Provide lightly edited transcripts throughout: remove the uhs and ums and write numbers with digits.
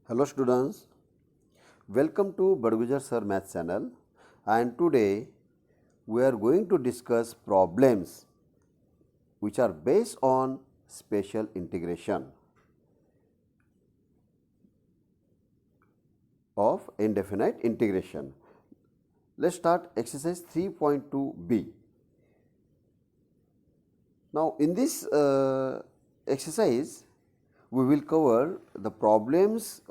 Hello students, welcome to Badgujar Sir Math channel, and today we are going to discuss problems which are based on special integration of indefinite integration. Let's start exercise 3.2b. Now in this exercise we will cover the problems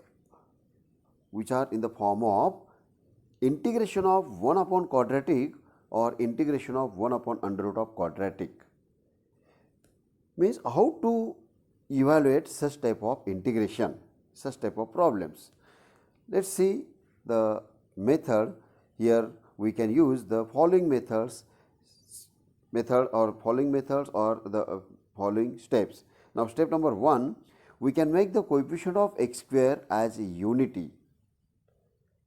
which are in the form of integration of 1 upon quadratic or integration of 1 upon under root of quadratic. Means how to evaluate such type of integration, such type of problems. Let us see the method. Here we can use the following methods or the following steps. Now step number 1, we can make the coefficient of x square as a unity,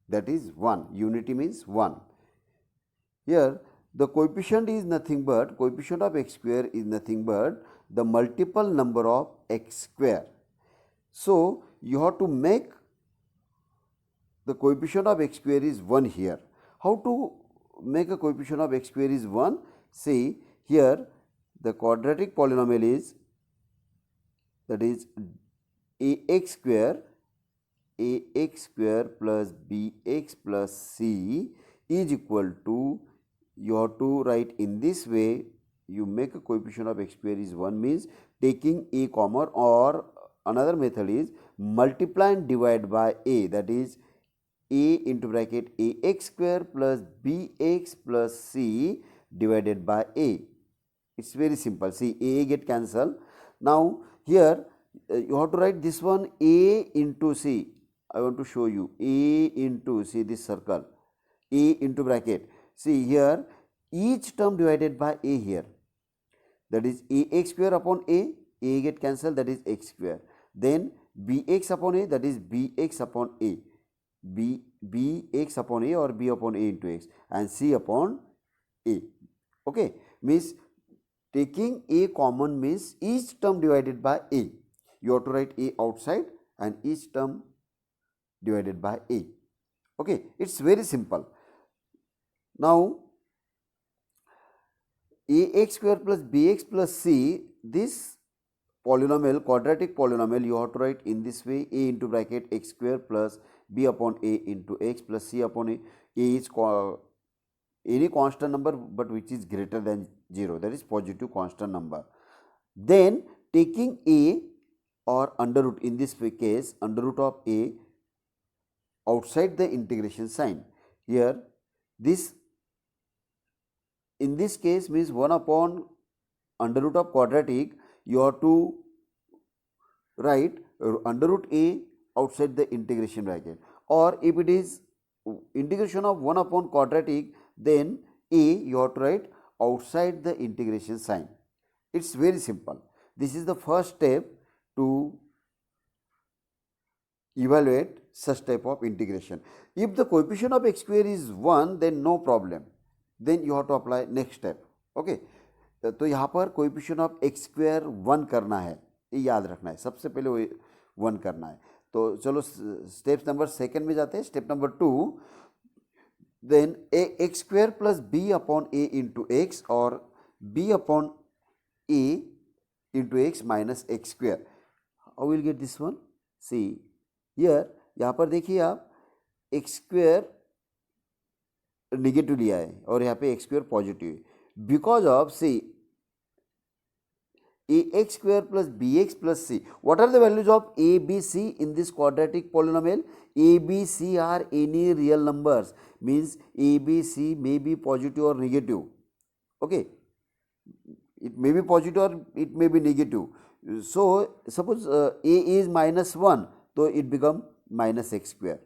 that is 1. Unity means 1. Here the coefficient is nothing but, coefficient of x square is nothing but the multiple number of x square. So you have to make the coefficient of x square is 1 here. How to make a coefficient of x square is 1? See here the quadratic polynomial is, that is ax square plus bx plus c is equal to, you have to write in this way. You make a coefficient of x square is 1 means taking a comma, or another method is multiply and divide by a, that is a into bracket ax square plus bx plus c divided by a. It is very simple. See, a get cancelled. Now here you have to write this one a into c. I want to show you a into, see this circle, a into bracket. See here each term divided by a here, that is ax square upon a get cancelled, that is x square. Then bx upon a, that is bx upon a, bx upon a or b upon a into x, and c upon a. Okay, means taking a common means each term divided by a. You have to write a outside and each term divided by a. Okay, it is very simple. Now ax square plus bx plus c, this polynomial, quadratic polynomial, you have to write in this way: a into bracket x square plus b upon a into x plus c upon a. A is any constant number but which is greater than 0, that is positive constant number. Then taking a or under root, in this case under root of a outside the integration sign. Here this, in this case means 1 upon under root of quadratic, you have to write under root a outside the integration bracket, or if it is integration of 1 upon quadratic, then a you have to write outside the integration sign. It is very simple. This is the first step to evaluate such type of integration. If the coefficient of x square is 1, then no problem, then you have to apply next step. Okay, तो यहाँ पर coefficient of x square 1 करना है, ये याद रखना है, सबसे पहले वो 1 करना है. तो चलो स्टेप नंबर सेकंड में जाते हैं. Step number 2, then a x square plus b upon a into x और b upon a into x minus x square. How will get this one? See here, यहाँ पर देखिए आप एक्स स्क्वायर निगेटिव लिया है और यहाँ पे एक्स स्क्वायर पॉजिटिव है. Because of c ax square plus bx plus c, what are the values of a, b, c in this quadratic polynomial? A, b, c are any real numbers, means a, b, c may be positive or negative. Okay, it may be positive or it may be negative. So suppose a is minus 1, so it become minus x square.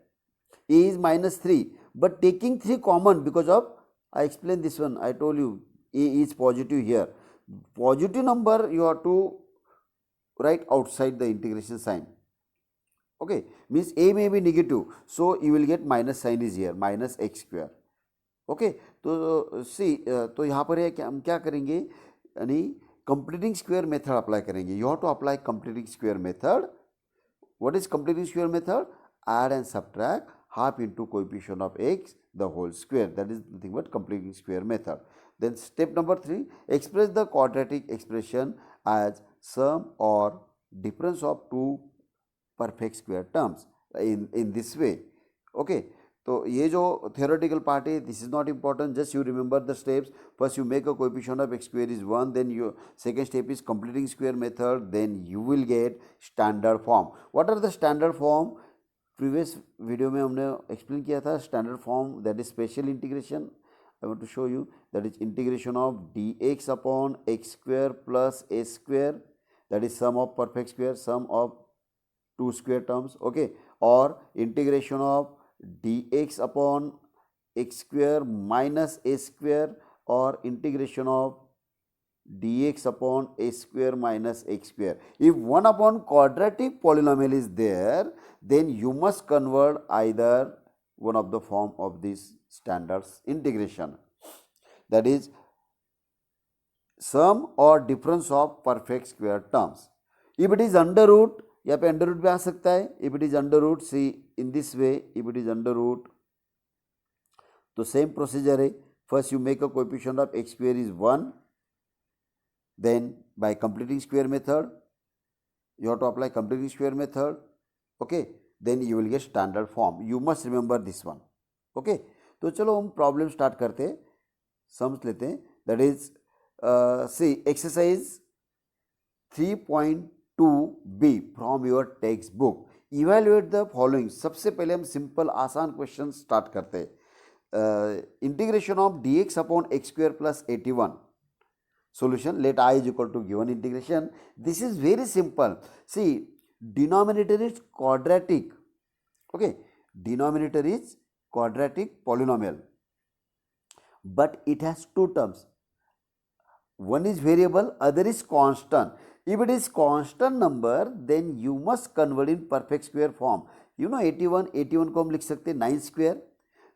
A is minus 3, but taking 3 common, because of, I explained this one, I told you a is positive here. Positive number you have to write outside the integration sign. Okay, means a may be negative, so you will get minus sign is here, minus x square. Okay, तो सी, तो यहाँ पर हम क्या करेंगे, यानी completing square method apply करेंगे. You have to apply completing square method. What is completing square method? add and subtract half into coefficient of x the whole square. That is nothing but completing square method. Then step number 3, express the quadratic expression as sum or difference of two perfect square terms in this way. Okay, तो ये जो theoretical part है, this is not important, just you remember the steps. First you make a coefficient of x square is 1, then your second step is completing square method, then you will get standard form. What are the standard form? Previous video में हमने explain किया था standard form, that is special integration. I want to show you that is integration of dx upon x square plus a square, that is sum of perfect square, sum of two square terms. Okay, और integration of dx upon x square minus a square, और integration of dx upon a square minus x square. If 1 upon quadratic polynomial is there, then you must convert either one of the form of this standard integration, that is sum or difference of perfect square terms. If it is under root, यहाँ पे under root भी आ सकता है. If it is under root, see in this way, if it is under root, तो same procedure है. First you make a coefficient of x square is 1. Then by completing square method, you have to apply completing square method. Okay, then you will get standard form. You must remember this one. Okay, तो चलो हम problem start करते हैं, sums लेते हैं. That is see exercise 3.2b from your textbook. Evaluate the following. सबसे पहले हम सिंपल आसान क्वेश्चन स्टार्ट करते हैं. Integration of dx upon x square plus 81. Solution, let I is equal to given integration. This is very simple. See, denominator is quadratic. Okay, denominator is quadratic polynomial, but it has two terms. One is variable, other is constant. If it is constant number, then you must convert in perfect square form. You know 81 को हम लिख सकते हैं 9 square.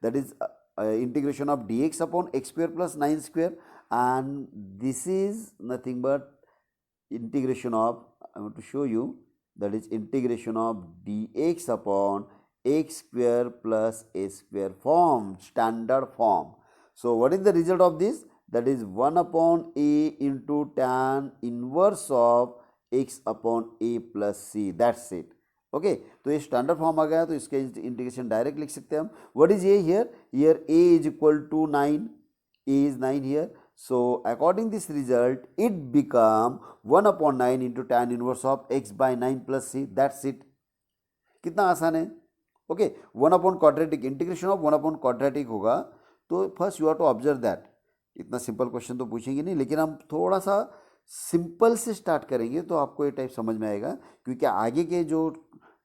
That is integration of dx upon x square plus 9 square. And this is nothing but integration of, I want to show you, that is integration of dx upon x square plus a square form, standard form. So what is the result of this? That is 1 upon a into tan inverse of x upon a plus c. That's it. Okay, तो ये standard form आ गया, तो इसके integration direct लिख सकते हैं हम. What is a here? Here a is equal to 9, a is 9 here. So according this result, it become 1 upon 9 into tan inverse of x by 9 plus c. That's it. कितना आसान है. Okay, 1 upon quadratic, integration of 1 upon quadratic होगा. तो first you have to observe that. इतना simple question तो पूछेंगे नहीं, लेकिन हम थोड़ा सा सिंपल से स्टार्ट करेंगे तो आपको ये टाइप समझ में आएगा, क्योंकि आगे के जो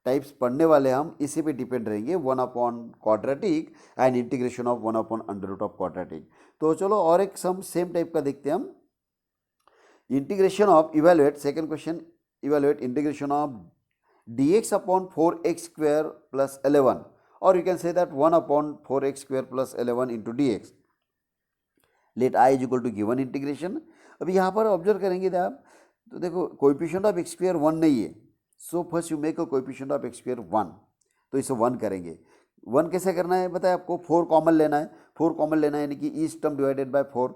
टाइप्स पढ़ने वाले हम इसी पे डिपेंड रहेंगे. 1 upon quadratic and integration of 1 upon under root of quadratic. तो चलो और एक सम सेम टाइप का देखते हैं हम. Integration of, evaluate, second question, evaluate integration of dx upon 4x square plus 11, और you can say that 1 upon 4x square plus 11 into dx. Let i is equal to given integration. अभी यहाँ पर observe करेंगे आप, तो देखो coefficient of x square 1 नहीं है. So first you make a coefficient of x square 1, तो इसे 1 करेंगे. 1 कैसे करना है बताया आपको, 4 कॉमन लेना है. 4 कॉमन लेना है यानी कि each term divided by 4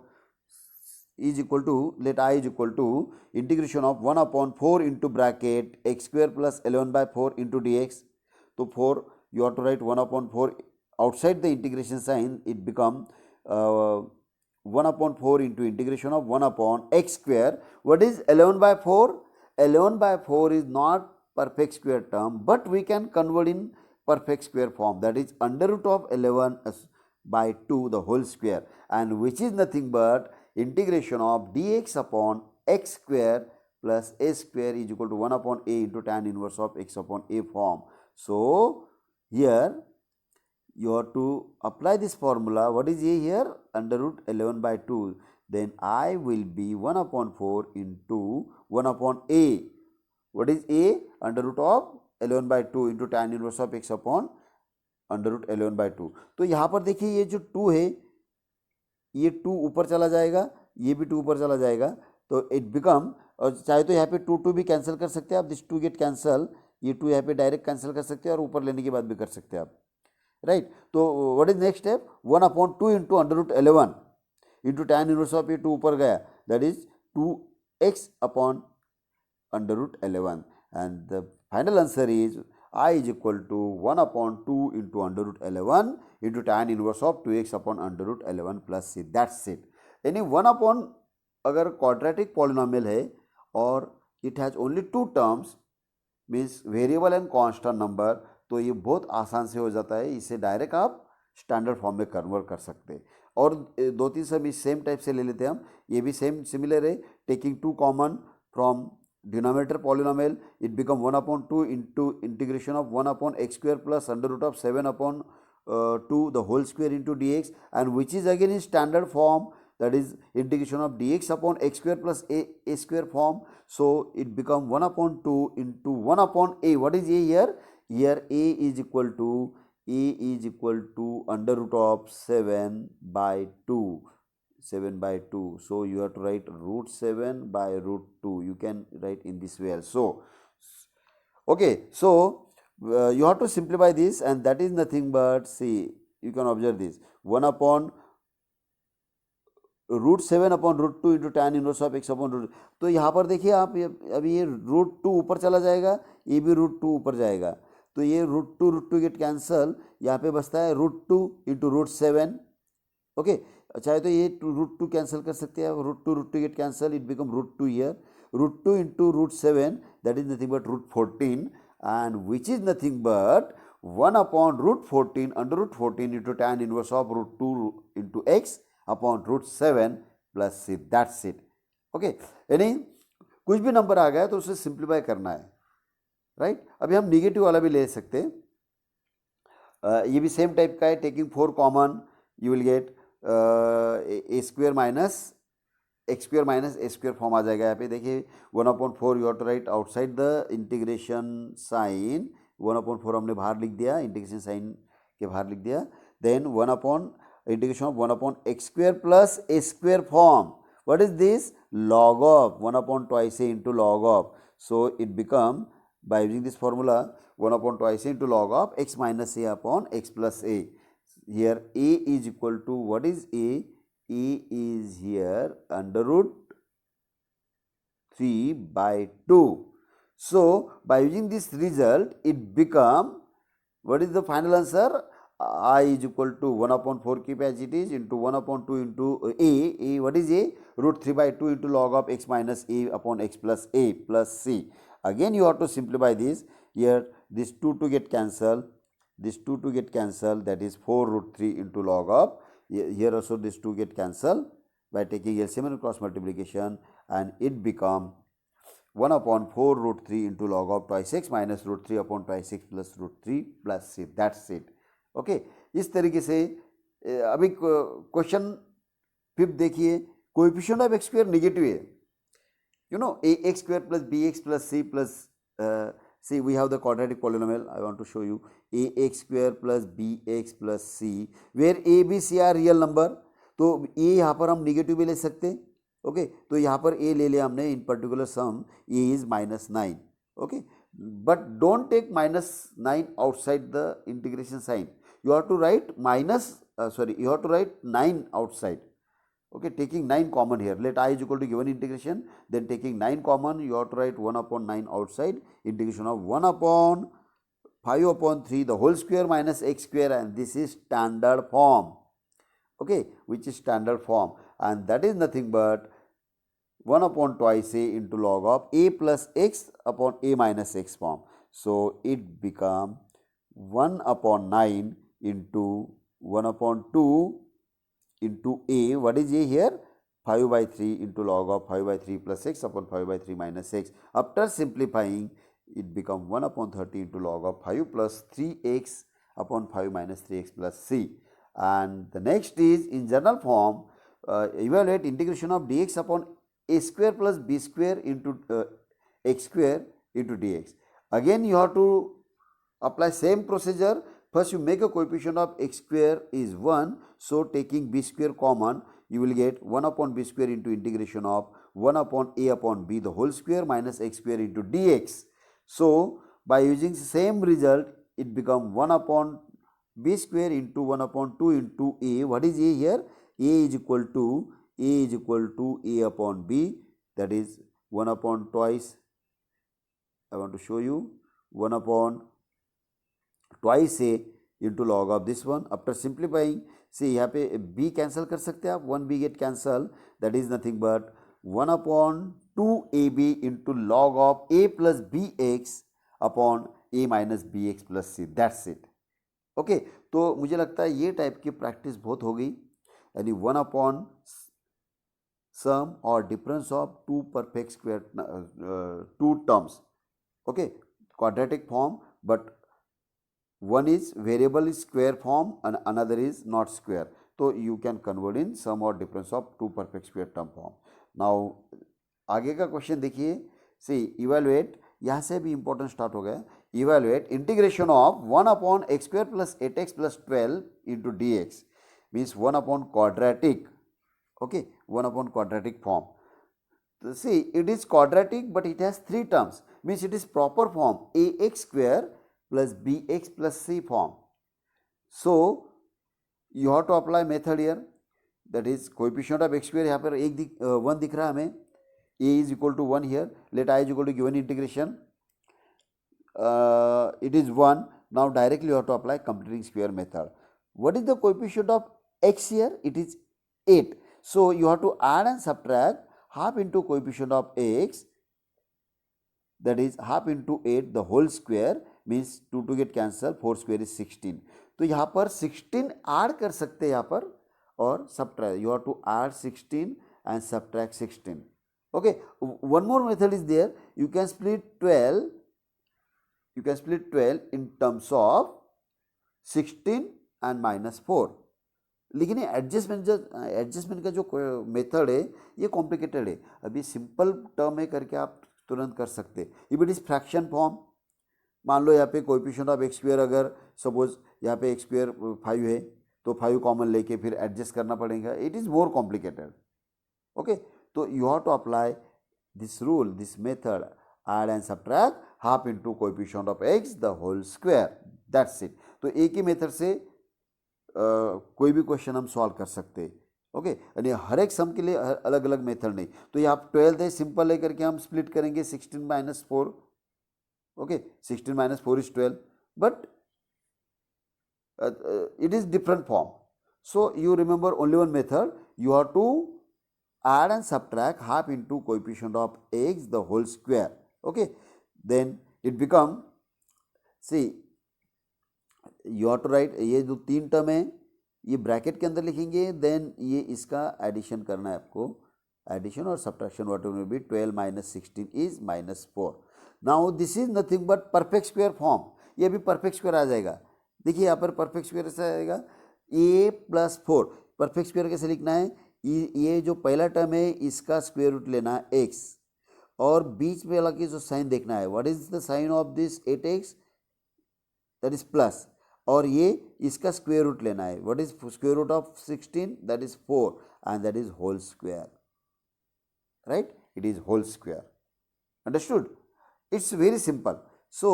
is equal to, let I is equal to integration of 1 upon 4 into bracket x square plus 11 by 4 into dx. तो 4 you have to write 1 upon 4 outside the integration sign, it become 1 upon 4 into integration of 1 upon x square. What is 11 by 4? 11 by 4 is not perfect square term, but we can convert in perfect square form, that is under root of 11 by 2 the whole square, and which is nothing but integration of dx upon x square plus a square is equal to 1 upon a into tan inverse of x upon a form. So here you have to apply this formula. What is a here? Under root 11 by 2. Then I will be 1 upon 4 into 1 upon a. What is a? Under root of 11 by 2 into tan inverse of x upon under root 11 by 2. तो यहाँ पर देखिए ये जो 2 है, ये 2 ऊपर चला जाएगा, ये भी 2 ऊपर चला जाएगा, तो इट बिकम, और चाहे तो यहाँ पे 2 भी कैंसिल कर सकते हैं आप. दिस 2 गेट कैंसल, ये 2 यहाँ पे डायरेक्ट कैंसिल कर सकते हैं और ऊपर लेने के बाद भी कर सकते हैं आप, राइट। तो what is next step, 1/2 into √11 into tan inverse of ये 2 ऊपर गया, that is 2x upon √11 and the final answer is I is equal to 1/2 into √11 into tan inverse of 2x upon √11 plus c. That's it. यानी 1 upon अगर quadratic polynomial है और it has only 2 terms means variable and constant number, तो ये बहुत आसान से हो जाता है, इसे डायरेक्ट आप स्टैंडर्ड फॉर्म में कन्वर्ट कर सकते हैं। और 2-3 सब सेम टाइप से ले लेते हैं हम, ये भी सेम सिमिलर है, taking 2 common from denominator polynomial, it become 1/2 into integration of 1 upon x square plus under root of 7 upon 2 the whole square into dx, and which is again in standard form, that is integration of dx upon x square plus a square form. So it become 1/2 into 1 upon a. What is a here? Here a is equal to under root of 7 by 2. 7 by 2, so you have to write √7 by √2. You can write in this way also. Okay, so you have to simplify this, and that is nothing but, see, you can observe this 1 upon √7 upon √2 into tan inverse of x upon √2. तो यहाँ पर देखिए आप, अभी ये √2 ऊपर चला जाएगा, ये भी √2 ऊपर जाएगा, तो ये √2 गेट कैंसल, यहाँ पे बचता है √2 into √7. ओके, चाहे तो ये √2 कैंसिल कर सकते हैं, √2 get cancel, it become √2 here, √2 into √7, that is nothing but √14, and which is nothing but 1 upon √14 under √14 into tan inverse of √2 into x upon √7 plus c. That's it. Okay, यानी कुछ भी number आ गया तो उसे simplify करना है, right. अभी हम निगेटिव वाला भी ले सकते हैं, ये भी सेम टाइप का है, taking 4 common, you will get a square minus x square minus a square form आ जाएगा। यहाँ पे देखिए 1/4 you have to write outside the integration sign, 1/4 हमने बाहर लिख दिया, इंटीग्रेशन साइन के बाहर लिख दिया, then 1 upon integration of 1 upon x square plus a square form, what is this, log of 1/2 into log of, so it become by using this formula 1/2 into log of x minus a upon x plus a. Here a is equal to, what is a? A is here under √3 by 2. So by using this result, it become, what is the final answer? I is equal to 1/4 keep as it is into 1/2 into a, what is a? √3 by 2 into log of x minus a upon x plus a plus c. Again you have to simplify this, here this 2 get cancelled, this 2 get cancelled, that is 4√3 into log of, here also this 2 get cancelled by taking LCM and cross multiplication, and it become 1/4 √3 into log of twice x minus √3 upon twice x plus √3 plus c. That's it. Okay, इस तरीके से अभी question 5 देखिए, coefficient of x square negative है, you know, ax square plus bx plus c plus see, we have the quadratic polynomial, I want to show you, ax square plus bx plus c, where a b c are real number, तो a यहाँ पर हम negative भी ले सकते हैं, okay, तो यहाँ पर a ले लिया हमने, in particular sum a is -9, okay, but don't take -9 outside the integration sign, you have to write you have to write 9 outside. Okay, taking 9 common here, let I is equal to given integration, then taking 9 common, you have to write 1/9 outside, integration of 1/5/3 the whole square minus x square, and this is standard form, okay, which is standard form, and that is nothing but 1/2 a into log of a plus x upon a minus x form. So it become 1/9 into 1/2 into a, what is a here, 5/3 into log of 5/3 plus x upon 5/3 minus x. After simplifying, it become 1/30 into log of 5 plus 3x upon 5 minus 3x plus c. And the next is in general form, evaluate integration of dx upon a square plus b square into x square into dx. Again you have to apply same procedure. First you make a coefficient of x square is 1, so taking b square common, you will get 1/b square into integration of 1/a upon b the whole square minus x square into dx. So By using same result, it become 1 upon b square into 1 upon 2 into a. What is a here? A is equal to a upon b, that is 1 upon twice. I want to show you 1 upon twice a into log of this one. After simplifying, see यहाँ पे b cancel कर सकते हैं आप, 1b get cancel, that is nothing but 1 upon 2ab into log of a plus bx upon a minus bx plus c. That's it. Okay तो मुझे लगता है ये टाइप की प्रैक्टिस बहुत हो गई, यानी 1 अपॉन सम और difference of two perfect square two terms. Okay quadratic form, but one is variable is square form and another is not square, so you can convert in sum or difference of two perfect square term form. Now आगे का question देखिए, सी evaluate, यहाँ से भी important start हो गया. Evaluate integration of 1 upon x square plus 8x plus 12 into D x means 1 upon quadratic. Okay 1 upon quadratic form. See it is quadratic but it has 3 terms, means it is proper form ax square plus bx plus c form. So you have to apply method here, that is coefficient of x square यहाँ पर 1 दिख रहा है हमें, a is equal to 1 here, let I is equal to given integration, it is 1. Now directly you have to apply completing square method. What is the coefficient of x here? It is 8. So you have to add and subtract half into coefficient of x, that is half into 8 the whole square, means 2 to get cancel, 4 square is 16. तो यहाँ पर 16 add कर सकते हैं यहाँ पर और subtract, you have to add 16 and subtract 16. Okay one more method is there, you can split 12 in terms of 16 and -4. लेकिन ये एडजस्टमेंट का जो मेथड है ये कॉम्प्लिकेटेड है. अभी सिंपल टर्म है करके आप तुरंत कर सकते. If it is fraction form, मान लो यहाँ पे कोएफिशिएंट ऑफ एक्स स्क्वायर, अगर सपोज यहाँ पे एक्स स्क्वायर 5 है तो 5 कॉमन लेके फिर एडजस्ट करना पड़ेगा. It is more complicated. Okay तो you have to apply this rule, this method, add and subtract half into coefficient of x the whole square. That's it. तो एक ही मेथड से कोई भी क्वेश्चन हम सॉल्व कर सकते हैं. ओके यानी हर एक सम के लिए अलग अलग मेथड नहीं. तो यहाँ 12 है, सिंपल लेकर के हम स्प्लिट करेंगे 16 - 4. Okay, 16 - 4 is 12, but it is different form. So you remember only one method, you have to add and subtract half into coefficient of x the whole square. Okay, then it become, see you have to write, ये जो 3 term है ये bracket के अंदर लिखेंगे, then ये इसका addition करना है आपको, एडिशन और subtraction whatever may be. 12 - 16 is -4. Now this is nothing but perfect square form. ये भी परफेक्ट स्क्वायर आ जाएगा. देखिए यहाँ पर परफेक्ट स्क्वायर ऐसा आएगा a + 4. परफेक्ट स्क्वायर कैसे लिखना है, ये जो पहला टर्म है इसका स्क्वायर रूट लेना है x, और बीच में वाला की जो साइन देखना है, what is the sign of this 8x, that is plus, और ये इसका स्क्वायर रूट लेना है, what is square root of 16, that is 4, and that is whole square. Right, it is whole square. Understood? It's very simple. So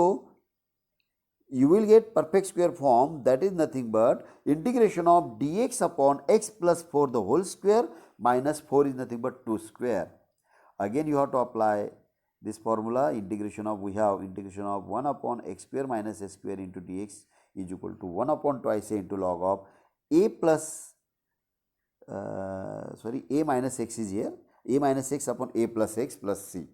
you will get perfect square form, that is nothing but integration of dx upon x plus 4 the whole square minus 4 is nothing but 2 square. Again you have to apply this formula, integration of, we have integration of 1 upon x square minus s square into dx is equal to 1 upon twice a into log of a plus a minus x is here, a minus x upon a plus x plus c.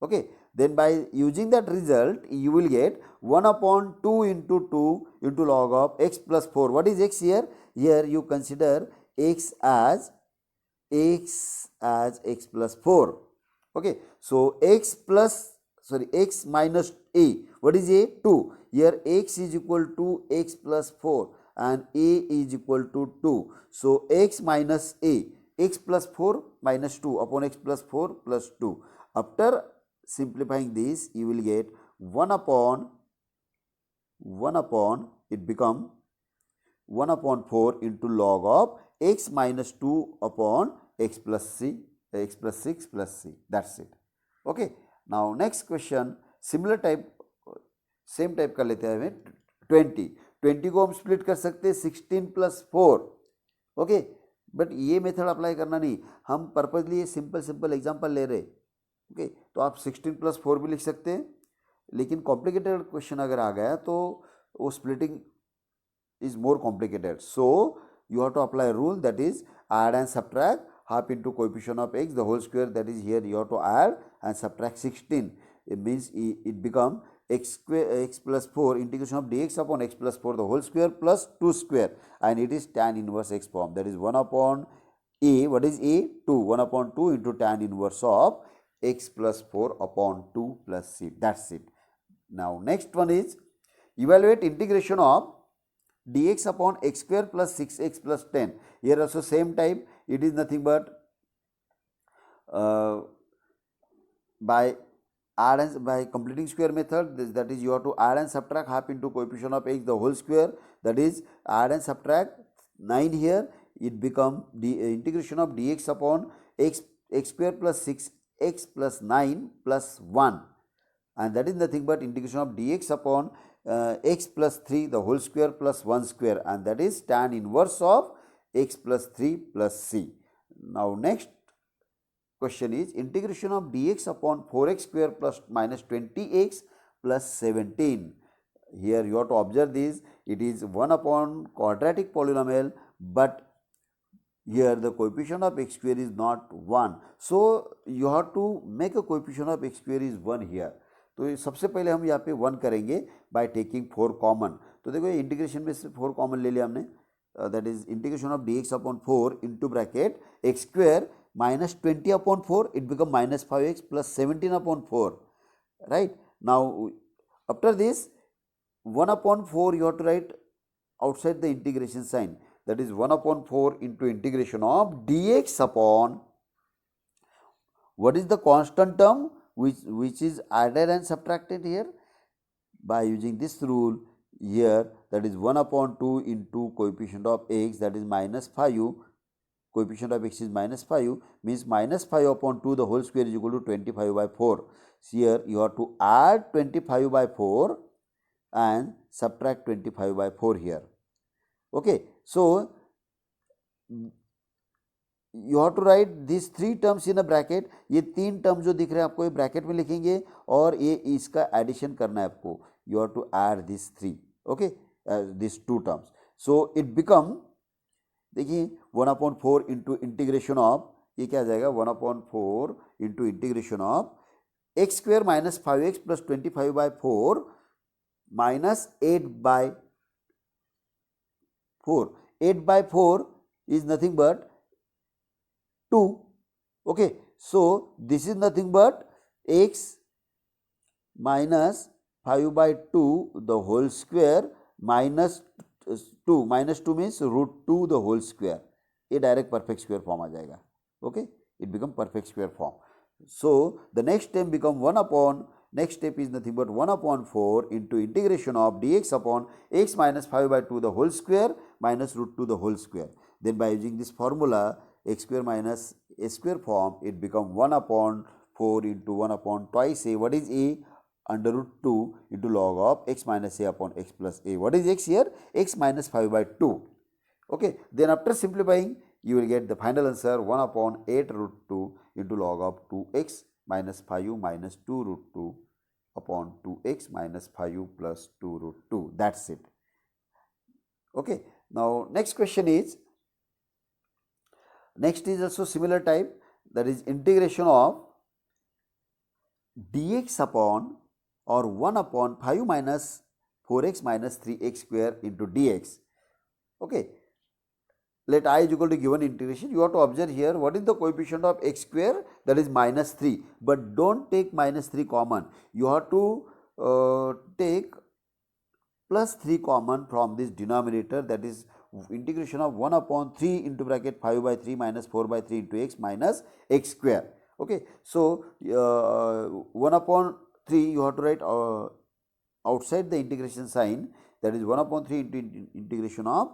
Okay, then by using that result you will get 1 upon 2 into log of x plus 4. What is x here? Here you consider x as x plus 4. Okay, so x minus a, what is a? 2. Here x is equal to x plus 4 and a is equal to 2. So x minus a, x plus 4 minus 2 upon x plus 4 plus 2. After simplifying this you will get 1 upon it become 1 upon 4 into log of x minus 2 upon x plus 6 plus c. That's it. Okay, now next question, similar type same type का लेते हैं हमें 20 को हम split कर सकते हैं 16 + 4, okay. But ये मेथड अप्लाई करना नहीं, हम पर्पजली ये सिंपल एग्जांपल ले रहे, ओके। तो आप 16 + 4 भी लिख सकते हैं, लेकिन कॉम्प्लिकेटेड क्वेश्चन अगर आ गया तो वो splitting is more complicated. So you have to apply a rule, that is add and subtract half into coefficient of x the whole square, that is here you have to add and subtract 16. It means it become x plus 4 integration of dx upon x plus 4 the whole square plus 2 square, and it is tan inverse x form, that is 1 upon a, what is a? 2, 1 upon 2 into tan inverse of x plus 4 upon 2 plus c. That's it. Now next one is evaluate integration of dx upon x square plus 6x plus 10. Here also same type, it is nothing but by completing square method, that is you have to add and subtract half into coefficient of x the whole square, that is add and subtract 9 here, it become the integration of dx upon x square plus 6x plus 9 plus 1, and that is nothing but integration of dx upon x plus 3 the whole square plus 1 square, and that is tan inverse of x plus 3 plus c. Now next question is integration of dx upon 4x square plus minus 20x plus 17. Here you have to observe this, it is 1 upon quadratic polynomial, but here the coefficient of x square is not 1. So you have to make a coefficient of x square is 1 here. तो सबसे पहले हम यहाँ पे 1 करेंगे by taking 4 common. तो देखो ये इंटीग्रेशन में से 4 कॉमन ले लिया हमने, that is integration of dx upon 4 into bracket x square minus 20 upon 4, it become minus 5x plus 17 upon 4, right. Now after this 1 upon 4 you have to write outside the integration sign, that is 1 upon 4 into integration of dx upon, what is the constant term which is added and subtracted here by using this rule here, that is 1 upon 2 into coefficient of x, that is minus 5, coefficient of x is minus 5, means minus 5 upon 2 the whole square is equal to 25 by 4. So here you have to add 25 by 4 and subtract 25 by 4 here, okay. So you have to write these 3 terms in a bracket. ये 3 terms जो दिख रहे हैं आपको ये bracket में लिखेंगे और ये इसका एडिशन करना है आपको, you have to add these 3, okay, these 2 terms. So it become, देखिए 1 upon 4 into integration of, ये क्या आ जाएगा 1 upon 4 into integration of x square minus 5x plus 25 by 4 minus 8 by 4. 8 by 4 is nothing but 2, okay. So this is nothing but x minus 5 by 2 the whole square minus 2, minus 2 means root 2 the whole square, ये direct perfect square form आ जाएगा, okay, it become perfect square form. So the next step become 1 upon, next step is nothing but 1 upon 4 into integration of dx upon x minus 5 by 2 the whole square minus root 2 the whole square. Then by using this formula x square minus a square form, it become 1 upon 4 into 1 upon twice a, what is a, under root 2 into log of x minus a upon x plus a. What is x here? X minus 5 by 2, okay. Then after simplifying you will get the final answer 1 upon 8 root 2 into log of 2x minus 5 minus 2 root 2 upon 2x minus 5 plus 2 root 2. That's it, okay. Now next question is, next is also similar type, that is integration of dx upon or 1 upon 5 minus 4x minus 3x square into dx, okay. Let I is equal to given integration, you have to observe here what is the coefficient of x square, that is minus 3, but don't take minus 3 common, you have to take plus 3 common from this denominator, that is integration of 1 upon 3 into bracket 5 by 3 minus 4 by 3 into x minus x square, okay. So 1 upon 3 you have to write outside the integration sign, that is 1 upon 3 into integration of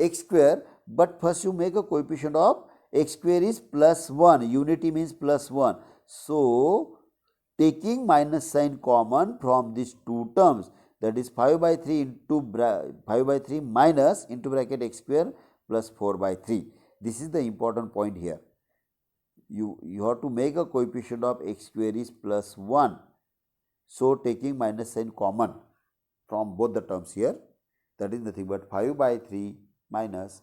x square, but first you make a coefficient of x square is plus 1, unity means plus 1. So taking minus sign common from these two terms, that is 5 by 3 into 5 by 3 minus into bracket x square plus 4 by 3. This is the important point here. You have to make a coefficient of x square is plus 1. So, taking minus sign common from both the terms here, that is nothing but 5 by 3 minus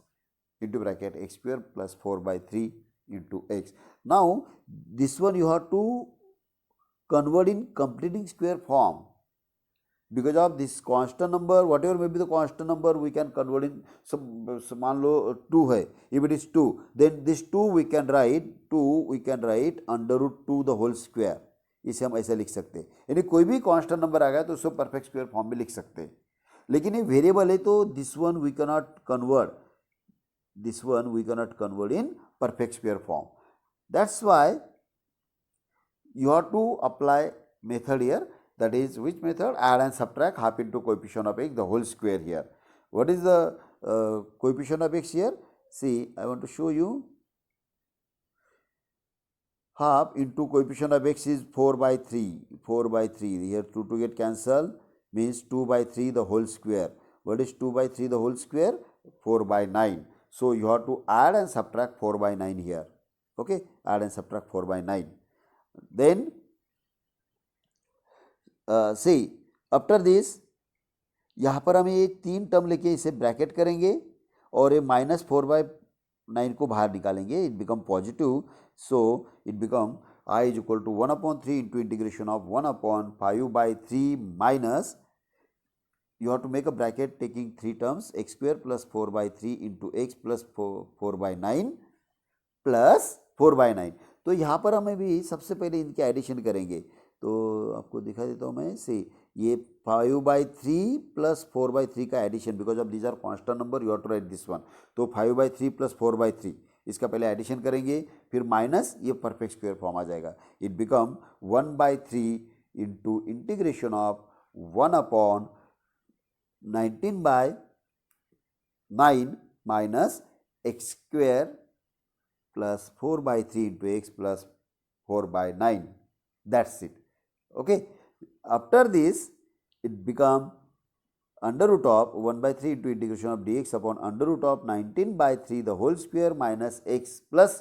into bracket x square plus 4 by 3 into x. Now, this one you have to convert in completing square form. Because of this constant number, whatever may be the constant number, we can convert in. So मान लो 2 है, if it is 2, then this 2 we can write under root 2 the whole square. इसे हम ऐसे लिख सकते हैं. यानी कोई भी कांस्टेंट नंबर आ गया तो उसको परफेक्ट स्क्वायर फॉर्म में लिख सकते हैं. लेकिन ये वेरिएबल है तो this one we cannot convert in perfect square form. That's why you have to apply method here, that is which method? Add and subtract half into coefficient of x the whole square here. What is the coefficient of x here? See, I want to show you. Half into coefficient of x is 4 by 3. Here 2 get cancelled, means 2 by 3 the whole square. What is 2 by 3 the whole square? 4 by 9. So you have to add and subtract 4 by 9 here. Okay, add and subtract 4 by 9. Then see, after this यहाँ पर हम ये 3 term लेके इसे bracket करेंगे और ये minus 4 bye 9 को बाहर निकालेंगे. It become positive. So it become I is equal to 1/3 into integration of 1/5 by 3 minus, you have to make a bracket taking 3 terms, x square plus 4 by 3 into x plus 4 by 9 plus 4 by 9. तो यहाँ पर हमें भी सबसे पहले इनके addition करेंगे. तो आपको दिखा देता हूँ मैं. से ये 5 by 3 plus 4 by 3 का addition, because of these are constant number, you have to write this one. तो 5 by 3 plus 4 by 3 इसका पहले एडिशन करेंगे, फिर माइनस ये परफेक्ट स्क्वायर फॉर्म आ जाएगा. It become 1 by 3 into integration of 1/19 by 9 minus x square plus 4 by 3 into x plus 4 by 9. That's it. Okay. After this, it become under root of 1 by 3 into integration of dx upon under root of 19 by 3 the whole square minus x plus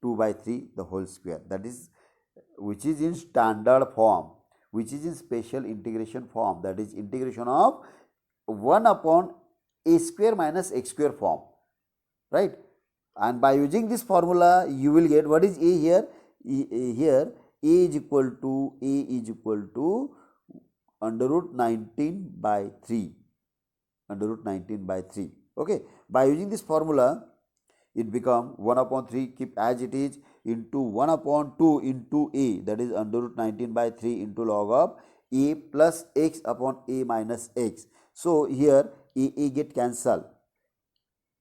2 by 3 the whole square. That is, which is in standard form, which is in special integration form, that is integration of 1 upon a square minus x square form, right? And by using this formula you will get what is a here. Here a is equal to under root 19 by 3, under root 19 by 3. Okay, by using this formula it become 1/3, keep as it is, into 1/2 into a, that is under root 19 by 3 into log of a plus x upon a minus x. So here a get cancelled,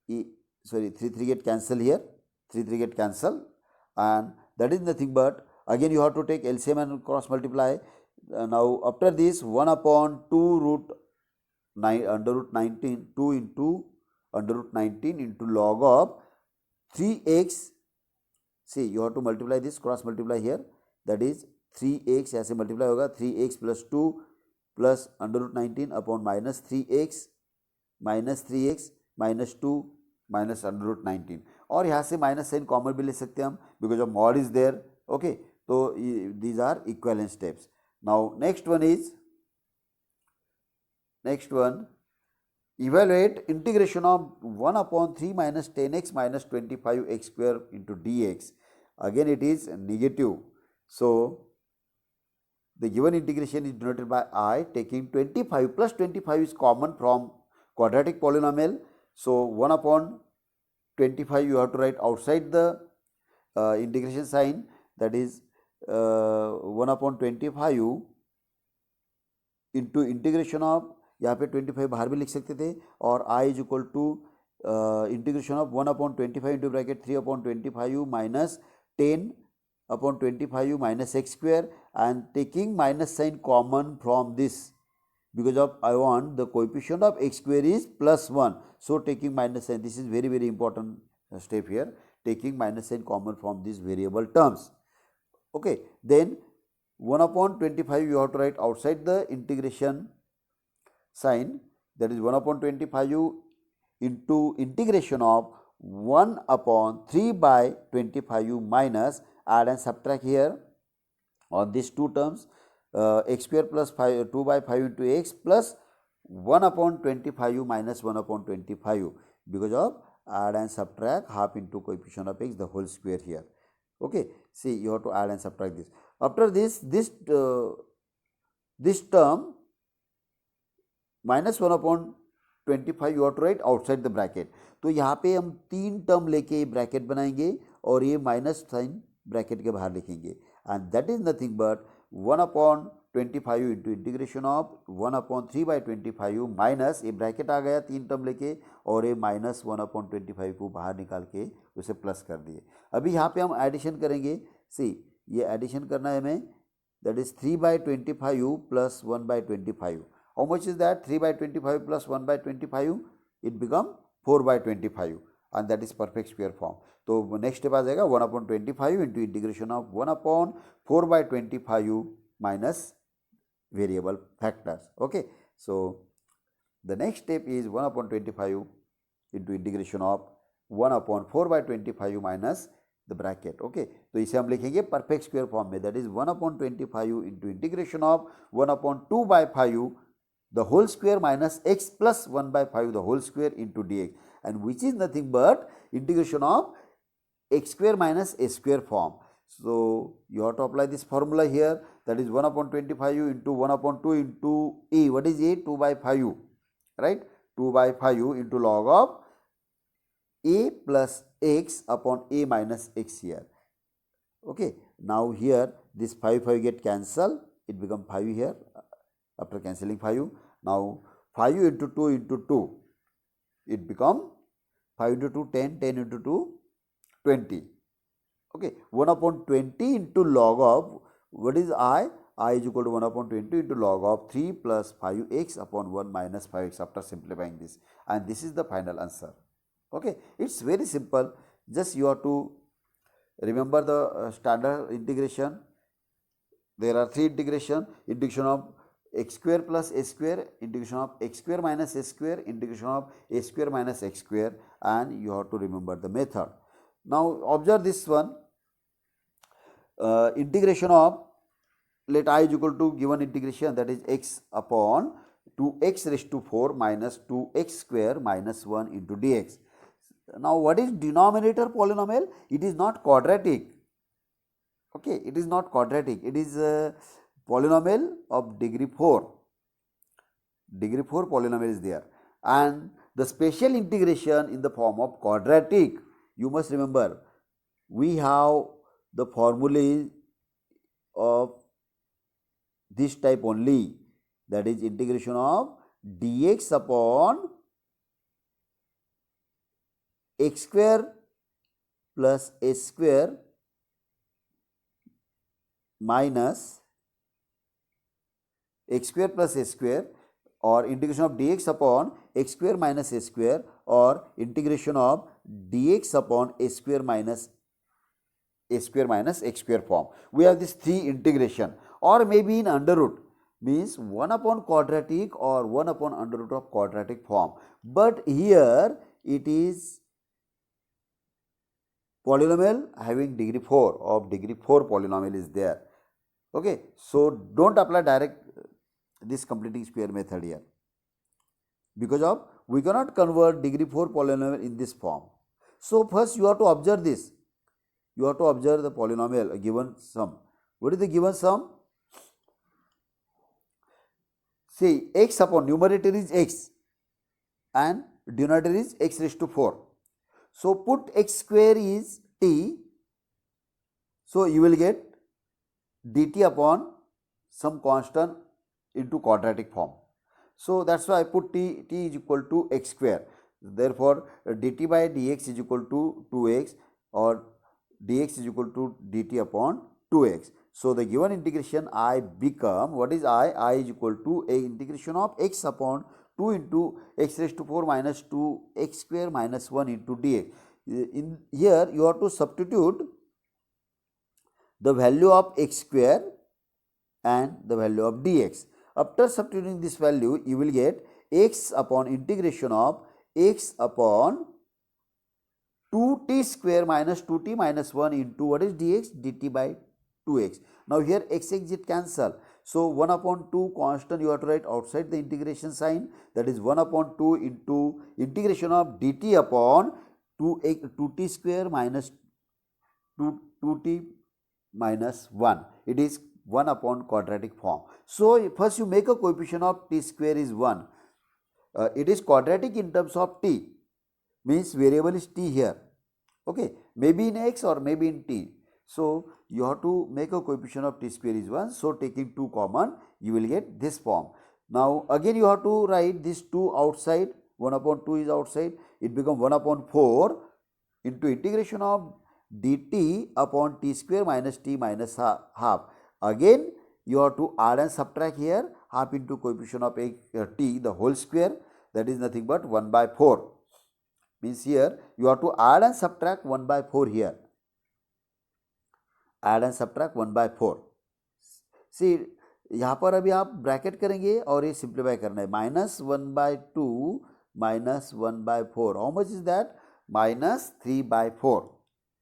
3 get cancelled here, 3 get cancelled, and that is nothing but again you have to take LCM and cross multiply. Now after this 1/2 root 9 under root 19, 2 into under root 19 into log of 3x. See, you have to multiply this, cross multiply here, that is 3x ऐसे multiply होगा, 3x plus 2 plus under root 19 upon minus 3x minus 3x minus 2 minus under root 19. और यहाँ से minus sign common भी ले सकते हैं हम, because of mod is there. Okay, तो these are equivalent steps. Now next one evaluate integration of 1/3 minus 10x minus 25x square into dx. Again it is negative. So the given integration is denoted by I, taking 25 plus 25 is common from quadratic polynomial. So 1/25 you have to write outside the integration sign, that is 1/25 into integration of, यहाँ पे 25 बाहर भी लिख सकते थे, और I is equal to integration of 1/25 into bracket 3/25 minus 10/25 minus x square, and taking minus sign common from this, because of I want the coefficient of x square is plus 1. So taking minus sign, this is very very important step here, taking minus sign common from these variable terms. Okay, then 1 upon 25 you have to write outside the integration sign, that is 1 upon 25 into integration of 1 upon 3 by 25 minus, add and subtract here on these two terms, x square plus 5 2 by 5 into x plus 1 upon 25 minus 1 upon 25, because of add and subtract half into coefficient of x the whole square here. Okay, see, you have to add and subtract this. After this term minus 1 upon 25 you have to write outside the bracket. तो यहाँ पे हम 3 term लेके bracket बनाएंगे और ये minus sign bracket के बाहर लिखेंगे, and that is nothing but 1 upon 25 into integration of 1 upon 3 by 25 minus, ये ब्रैकेट आ गया 3 टर्म लेके, और ये माइनस 1 अपॉन 25 को बाहर निकाल के उसे प्लस कर दिए. अभी यहाँ पे हम एडिशन करेंगे. सी, ये एडिशन करना है हमें, that is 3 by 25 plus 1 by 25. How much is that? 3 by 25 plus 1 by 25, it become 4 by 25, and that is perfect square form. तो next step आ जाएगा 1 upon 25 into integration of 1 upon 4 by 25 minus variable factors. Okay, so the next step is 1 upon 25 into integration of 1 upon 4 by 25 minus the bracket. Okay, तो इसे हम लिखेंगे perfect square form में, that is 1 upon 25 into integration of 1 upon 2 by 5 the whole square minus x plus 1 by 5 the whole square into dx, and which is nothing but integration of x square minus a square form. So you have to apply this formula here, that is 1 upon 25 into 1 upon 2 into a, what is a? 2 by 5, right? 2 by 5 into log of a plus x upon a minus x here. Okay, now here this 5 get cancelled, it become 5 here after cancelling 5. Now 5 into 2 into 2, it become 5 into 2 10, 10 into 2 20. Okay, 1 upon 20 into log of, what is I? I is equal to 1 upon 20 into log of 3 plus 5x upon 1 minus 5x after simplifying this, and this is the final answer. Okay, it's very simple, just you have to remember the standard integration. There are 3 integration of x square plus a square, integration of x square minus a square, integration of a square minus x square, and you have to remember the method. Now observe this one, integration of, let I is equal to given integration, that is x upon 2x raised to 4 minus 2x square minus 1 into dx. Now what is denominator polynomial? It is not quadratic. Okay, it is not quadratic, it is polynomial of degree 4. Degree 4 polynomial is there, and the special integration in the form of quadratic. You must remember, we have the formula of this type only, that is integration of dx upon x square plus a square minus x square plus a square, or integration of dx upon x square minus a square, or integration of dx upon a square minus x square form. We have this 3 integration, or maybe in under root, means 1 upon quadratic or 1 upon under root of quadratic form, but here it is polynomial having degree 4 of degree 4 polynomial is there. Okay, so don't apply direct this completing square method here, because of we cannot convert degree 4 polynomial in this form. So first you have to observe this, you have to observe the polynomial given sum. What is the given sum? See, x upon numerator is x and denominator is x raised to 4. So put x square is t, so you will get dt upon some constant into quadratic form. So that's why I put t is equal to x square. Therefore dt by dx is equal to 2x, or dx is equal to dt upon 2x. So the given integration I become, what is I is equal to a integration of x upon 2 into x raised to 4 minus 2 x square minus 1 into dx. In here you have to substitute the value of x square and the value of dx. After substituting this value, you will get x upon integration of x upon 2t square minus 2t minus 1 into what is dx? dt by 2x. Now here x get cancel. So 1 upon 2 constant you have to write outside the integration sign, that is 1 upon 2 into integration of dt upon 2t square minus 2t minus 1. It is 1 upon quadratic form. So first you make a coefficient of t square is 1. It is quadratic in terms of t, means variable is t here, okay, maybe in x or maybe in t. So you have to make a coefficient of t square is 1. So taking 2 common, you will get this form. Now again you have to write this 2 outside, 1 upon 2 is outside, it becomes 1 upon 4 into integration of dt upon t square minus t minus half. Again you have to add and subtract here, half into coefficient of t the whole square, that is nothing but 1 by 4. Means here you have to add and subtract 1 by 4 here. Add and subtract 1 by 4. See यहाँ पर अभी आप bracket करेंगे और ये simplify करना है. Minus 1 by 2 minus 1 by 4. How much is that? Minus 3 by 4.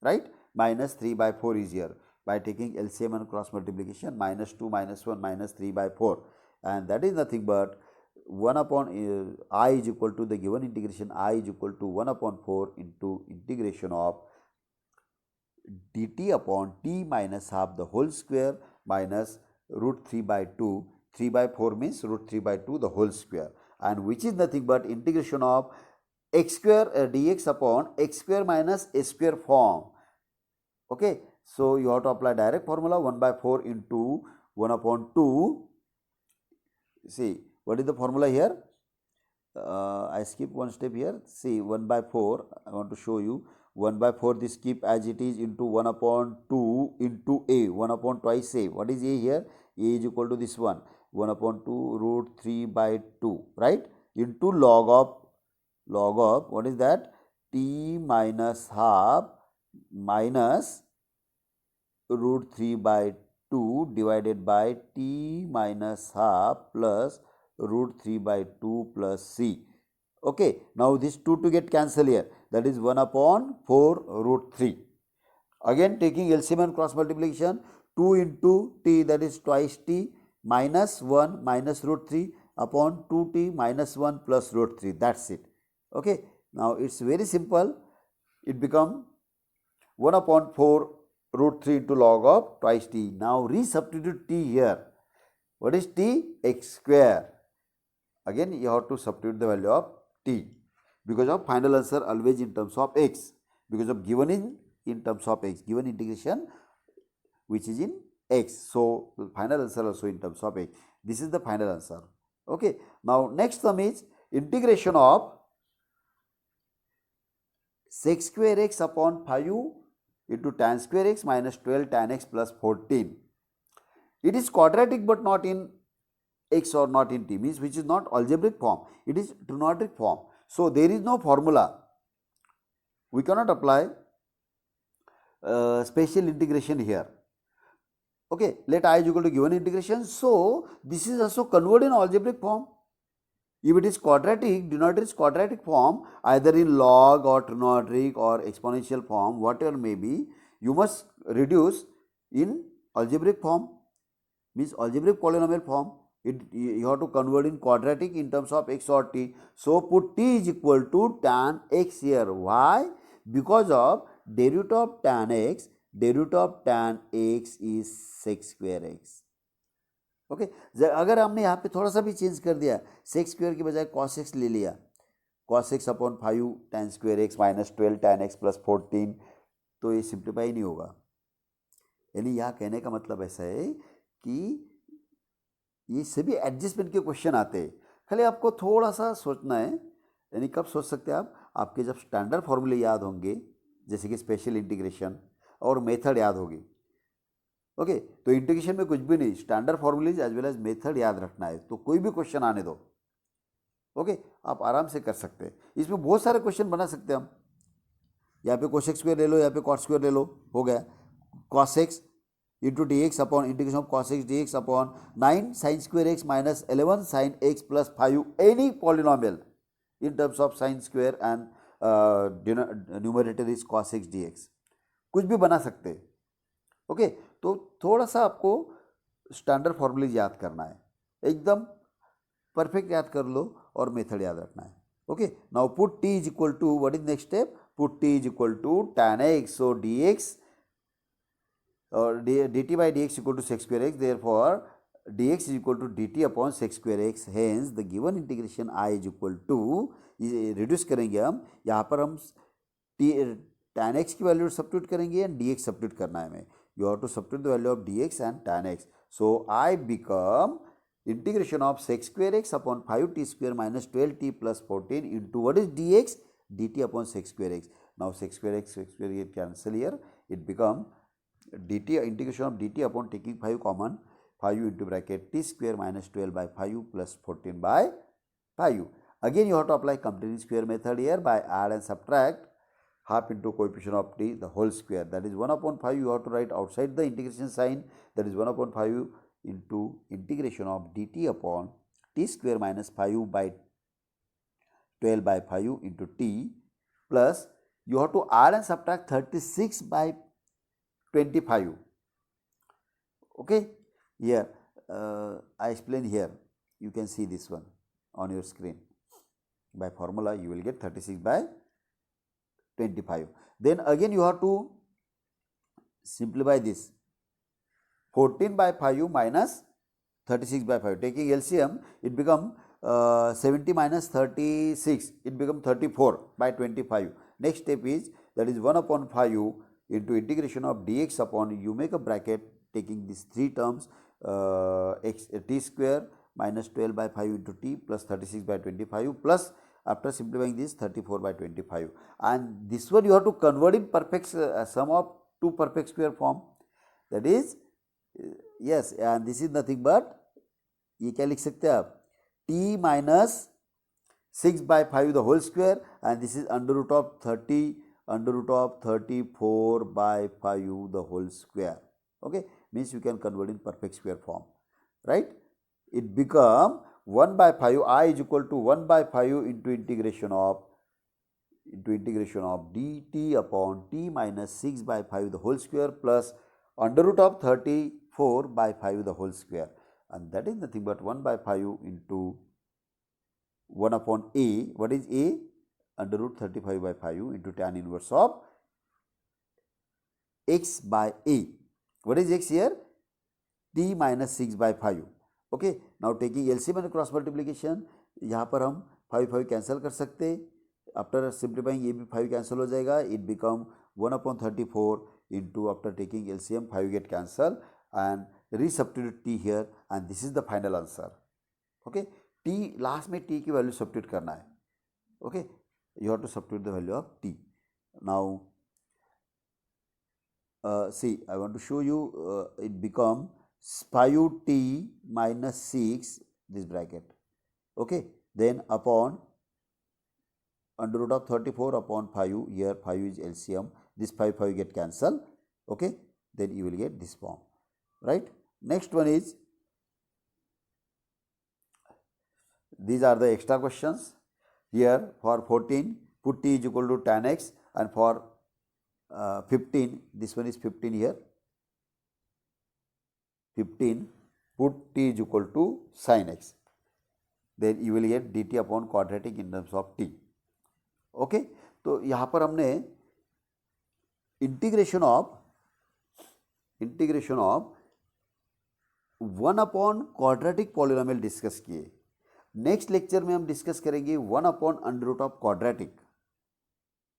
Right? Minus 3 by 4 is here. By taking LCM and cross multiplication, minus 2 minus 1 minus 3 by 4. And that is nothing but 1 upon I is equal to the given integration, I is equal to 1 upon 4 into integration of dt upon t minus half the whole square minus root 3 by 2. 3 by 4 means root 3 by 2 the whole square, and which is nothing but integration of x square dx upon x square minus a square form. Okay, so you have to apply direct formula 1 by 4 into 1 upon 2. See, what is the formula here? I skip one step here. See, 1 by 4, I want to show you. 1 by 4 this keep as it is into 1 upon 2 into a, 1 upon twice a. What is a here? A is equal to this one, 1 upon 2 root 3 by 2, right? Into log of what is that? T minus half minus root 3 by 2 divided by t minus half plus root 3 by 2 plus c. Okay, now this 2 to get cancel here, that is 1 upon 4 root 3. Again taking LCM and cross multiplication, 2 into t, that is twice t, minus 1 minus root 3 upon 2t minus 1 plus root 3, that's it. Okay, now it's very simple, it become 1 upon 4 root 3 into log of twice t. Now resubstitute t here. What is t? X square. Again you have to substitute the value of t, because of final answer always in terms of x, because of given in terms of x, given integration which is in x. So final answer also in terms of x. This is the final answer. Okay. Now next term is integration of sec square x upon 5 into tan square x minus 12 tan x plus 14. It is quadratic but not in x or not in t, means which is not algebraic form, it is trigonometric form. So there is no formula, we cannot apply special integration here. Okay, let I is equal to given integration. So this is also converted in algebraic form. If it is quadratic, denominator is quadratic form, either in log or trigonometric or exponential form, whatever may be, you must reduce in algebraic form, means algebraic polynomial form. You have to convert in quadratic in terms of x or t. So put t is equal to tan x here. Why? Because of derivative of tan x, derivative of tan x is sec square x. Okay, अगर हमने यहाँ पे थोड़ा सा भी change कर दिया, sec square की बजाय कॉस एक्स ले लिया, cos x upon 5 tan square x minus 12 tan x plus 14, तो ये सिंप्लीफाई नहीं होगा. यानी यहाँ कहने का मतलब ऐसा है कि ये सभी एडजस्टमेंट के क्वेश्चन आते हैं, खाली आपको थोड़ा सा सोचना है. यानी कब सोच सकते हैं आप? आपके जब स्टैंडर्ड फॉर्मूले याद होंगे, जैसे कि स्पेशल इंटीग्रेशन और मेथड याद होगी. ओके, तो इंटीग्रेशन में कुछ भी नहीं, standard formulas as well as method याद रखना है, तो कोई भी क्वेश्चन आने दो. ओके, आप आराम से कर सकते हैं. इसमें बहुत सारे क्वेश्चन बना सकते हैं हम. यहाँ पे कोसेक स्क्वायर ले लो, यहाँ पे कॉट स्क्वायर ले लो, हो गया. Cos x into dx upon integration of cos x dx upon 9 sin square x minus 11 sin x plus 5, any polynomial in terms of sin square and numerator is cos x dx, कुछ भी बना सकते हैं। Okay, तो थोड़ा सा आपको standard फॉर्मूले याद करना है, एकदम परफेक्ट याद कर लो और मेथड याद रखना है। Okay, now put t is equal to, what is next step, put t is equal to tan x, so dx or dt by dx equal to sec square x, therefore dx is equal to dt upon sec square x, hence the given integration I is equal to, reduce करेंगे हम, यहाँ पर हम tan x की value substitute करेंगे and dx substitute करना है हमें, you have to substitute the value of dx and tan x, so I become integration of sec square x upon 5t square minus 12t plus 14 into what is dx, dt upon sec square x. Now sec square x get cancel here, it become dt, integration of dt upon taking 5 common, 5 into bracket t square minus 12 by 5 plus 14 by 5. Again you have to apply completing square method here by add and subtract half into coefficient of t the whole square, that is 1 upon 5 you have to write outside the integration sign, that is 1 upon 5 into integration of dt upon t square minus 5 by 12 by 5 into t, plus you have to add and subtract 36 by 25. Okay, here I explain here, you can see this one on your screen, by formula you will get 36 by 25. Then again you have to simplify this, 14 by 5 minus 36 by 5, taking LCM it become 70 minus 36, it become 34 by 25. Next step is, that is 1 upon 5 into integration of dx upon, you make a bracket taking these three terms, t square minus 12 by 5 into t plus 36 by 25 plus, after simplifying this 34 by 25, and this one you have to convert in perfect sum of two perfect square form, that is yes, and this is nothing but, ये क्या लिख सकते हैं आप, t minus 6 by 5 the whole square, and this is under root of 30 under root of 34 by 5 the whole square. Okay, means you can convert in perfect square form, right? It become 1 by 5, I is equal to 1 by 5 into integration of dt upon t minus 6 by 5 the whole square plus under root of 34 by 5 the whole square, and that is nothing but 1 by 5 into 1 upon a, what is a, under root 35 by 5 into tan inverse of x by a, what is x here, t minus 6 by 5. Okay, now taking LCM and cross multiplication, यहाँ पर हम 5 cancel कर सकते, after simplifying ये भी 5 cancel हो जाएगा, it become 1 upon 34 into, after taking LCM 5 get cancel and resubstitute t here, and this is the final answer. Okay, t last में t की वैल्यू सब्स्टिट्यूट करना है. Okay, you have to substitute the value of t. Now see, I want to show you, it become 5t minus 6 this bracket. Okay, then upon under root of 34 upon 5, here 5 is LCM, this 5 get cancelled. Okay, then you will get this form, right? Next one is, these are the extra questions. Here for 14 put t is equal to tan x, and for 15, this one is 15 here, 15 put t is equal to sin x, then you will get dt upon quadratic in terms of t. Okay, तो यहाँ पर हमने integration of 1 upon quadratic polynomial discuss किए. Next lecture में हम discuss करेंगे 1 upon under root of quadratic,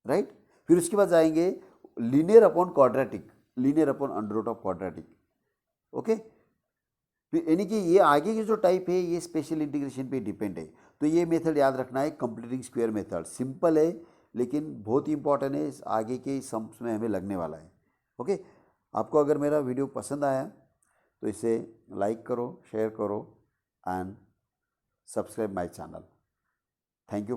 right? फिर उसके बाद जाएंगे linear upon quadratic, linear upon under root of quadratic. Okay, यानी कि ये आगे की जो टाइप है ये स्पेशल इंटीग्रेशन पे डिपेंड है. तो ये मेथड याद रखना है, कंप्लीटिंग स्क्वायर मेथड. सिंपल है लेकिन बहुत ही इंपॉर्टेंट है, आगे के सम्स में हमें लगने वाला है. ओके, आपको अगर मेरा वीडियो पसंद आया तो इसे लाइक करो, शेयर करो and subscribe my channel. Thank you.